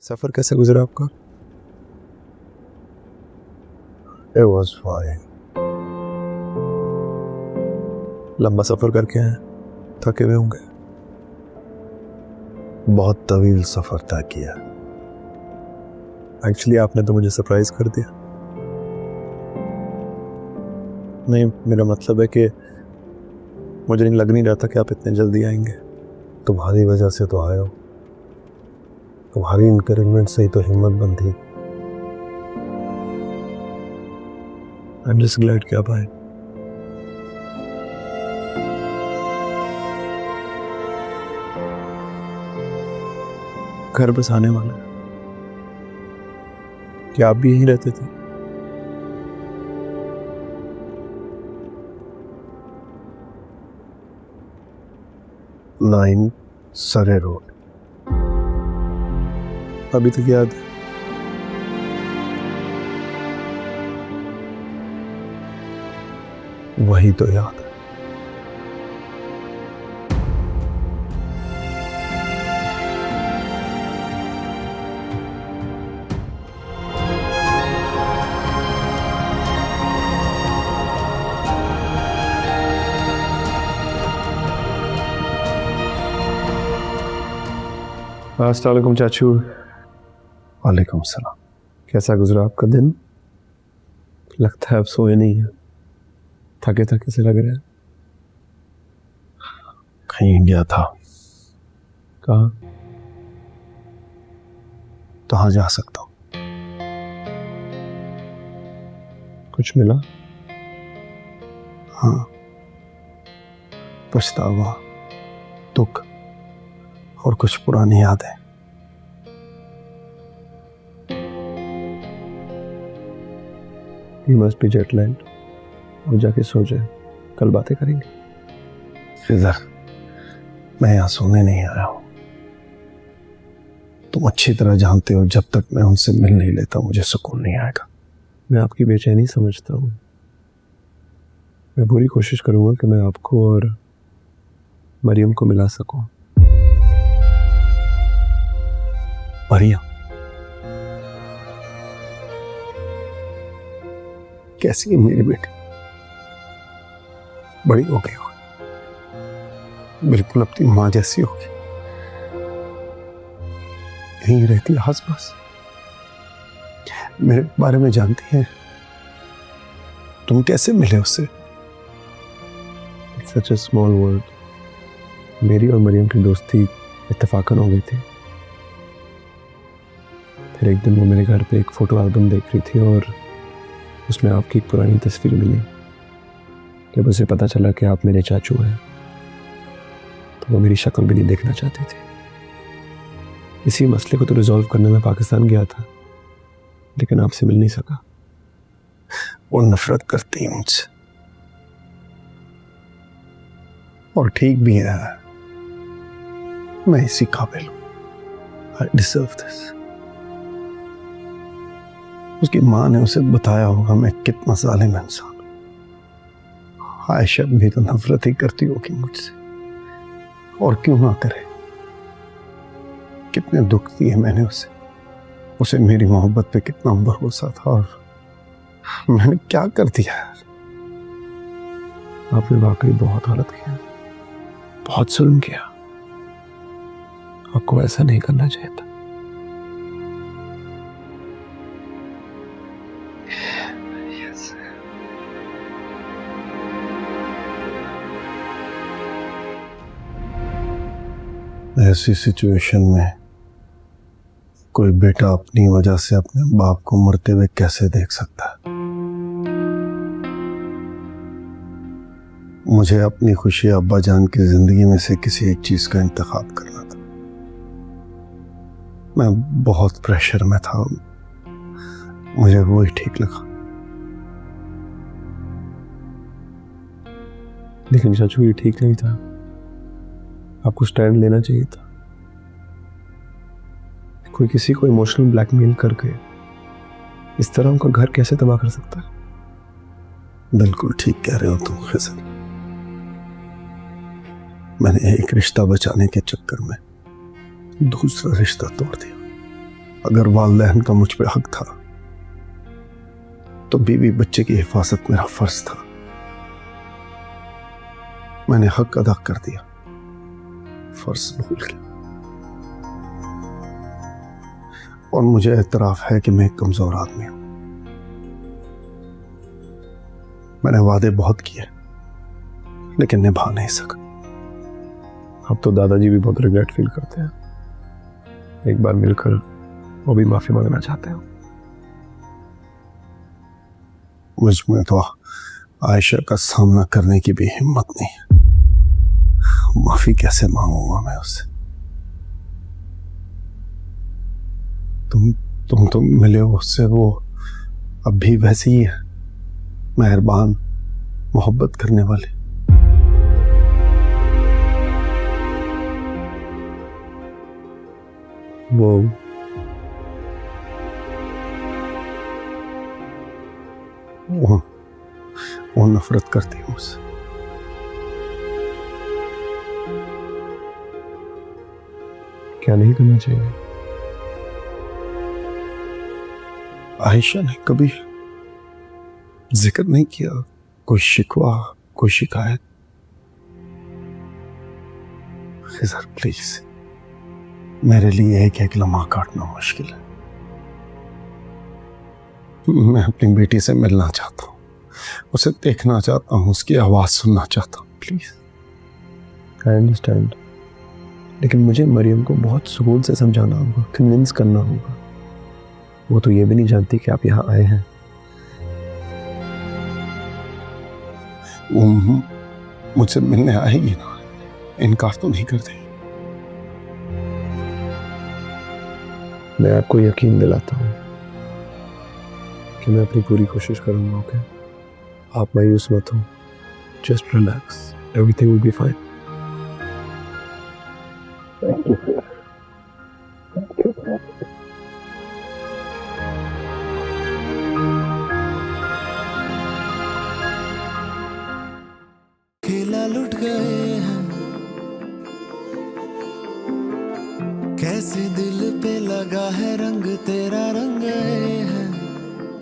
सफ़र कैसा गुजरा आपका? It was fine. लंबा सफ़र करके आए, थके हुए होंगे। बहुत तवील सफ़र तय किया। एक्चुअली आपने तो मुझे सरप्राइज़ कर दिया। नहीं, मेरा मतलब है कि मुझे लग नहीं रहा था कि आप इतने जल्दी आएंगे। तुम्हारी वजह से तो आया हूँ। तुम्हारी इंकरेजमेंट से ही तो हिम्मत बंधी। आई एम जस्ट ग्लैड कि आप आए। घर बस आने वाला है। क्या आप भी यहीं रहते थे? नाइन सरे रोड। अभी तक याद है? वही तो याद है। अस्सलाम वालेकुम चाचू। वालेकुम सलाम। कैसा गुजरा आपका दिन? लगता है आप सोए नहीं हैं, थके थके से लग रहे हैं। कहीं गया था। कहाँ? कहाँ जा सकता हूँ? कुछ मिला? हाँ, पछतावा, दुख और कुछ पुरानी यादें। You must be jet lagged। अब जाके सो जाए, कल बातें करेंगे। इधर मैं यहाँ सोने नहीं आया हूँ। तुम अच्छी तरह जानते हो, जब तक मैं उनसे मिल नहीं लेता मुझे सुकून नहीं आएगा। मैं आपकी बेचैनी समझता हूँ। मैं पूरी कोशिश करूँगा कि मैं आपको और मरियम को मिला सकूँ। मरियम? कैसी है मेरी बेटी? बड़ी हो गई होगी, बिल्कुल अपनी माँ जैसी होगी। यहीं रहती है आसपास, मेरे बारे में जानती है। तुम कैसे मिले उससे? It's such a small world। मेरी और मरियम की दोस्ती इत्तेफाकन हो गई थी। फिर एक दिन वो मेरे घर पे एक फ़ोटो एल्बम देख रही थी और उसमें आपकी एक पुरानी तस्वीर मिली। जब उसे पता चला कि आप मेरे चाचू हैं तो वो मेरी शक्ल भी नहीं देखना चाहती थी। इसी मसले को तो रिजॉल्व करने में पाकिस्तान गया था, लेकिन आपसे मिल नहीं सका। वो नफरत करती है मुझसे, और ठीक भी है। मैं इसी काबिल हूं। I deserve this। उसकी माँ ने उसे बताया होगा मैं कितना जालिम इंसान हूं। आयशा भी तो नफरत ही करती होगी मुझसे, और क्यों ना करे। कितने दुख दिए मैंने उसे मेरी मोहब्बत पे कितना भरोसा था, और मैंने क्या कर दिया। आपने वाकई बहुत गलत किया, बहुत जुल्म किया। आपको ऐसा नहीं करना चाहिए था। ऐसी सिचुएशन में कोई बेटा अपनी वजह से अपने बाप को मरते हुए कैसे देख सकता है? मुझे अपनी खुशी अब्बा जान की जिंदगी में से किसी एक चीज का इंतखाब करना था। मैं बहुत प्रेशर में था, मुझे वही ठीक लगा। लेकिन चाचू ये ठीक नहीं था। आपको स्टैंड लेना चाहिए था। कोई किसी को इमोशनल ब्लैकमेल करके इस तरह उनका घर कैसे तबाह कर सकता है? बिल्कुल ठीक कह रहे हो तुम खिजर। मैंने एक रिश्ता बचाने के चक्कर में दूसरा रिश्ता तोड़ दिया। अगर वालिदैन का मुझ पे हक था तो बीवी बच्चे की हिफाजत मेरा फर्ज था। मैंने हक अदा कर दिया, फर्ज भूल गया। और मुझे एतराफ है कि मैं एक कमजोर आदमी हूं। मैंने वादे बहुत किए लेकिन निभा नहीं सका। अब तो दादाजी भी बहुत रिग्रेट फील करते हैं। एक बार मिलकर वो भी माफी मांगना चाहते हैं। मुझ में तो आयशा का सामना करने की भी हिम्मत नहीं है। माफी कैसे मांगूंगा मैं उससे? तुम तो मिले हो उससे, वो अब भी वैसी ही है, मेहरबान, मोहब्बत करने वाले। वो नफरत करती है मुझसे। क्या नहीं करना चाहिए? आयशा ने कभी जिक्र नहीं किया, कोई शिकवा, कोई शिकायत। खिज़र प्लीज, मेरे लिए एक एक लम्हा काटना मुश्किल है। मैं अपनी बेटी से मिलना चाहता हूँ, उसे देखना चाहता हूँ, उसकी आवाज सुनना चाहता हूँ। प्लीज। आई अंडरस्टैंड, लेकिन मुझे मरियम को बहुत सुकून से समझाना होगा, कन्विंस करना होगा। वो तो ये भी नहीं जानती कि आप यहाँ आए हैं। वो मुझसे मिलने आएगी ना, इनकार तो नहीं करती। मैं आपको यकीन दिलाता हूँ कि मैं अपनी पूरी कोशिश करूँगा। ओके, आप मायूस मत हो, just relax, everything will be fine. खेला लुट गए हैं, कैसे दिल पे लगा है रंग, तेरा रंग है।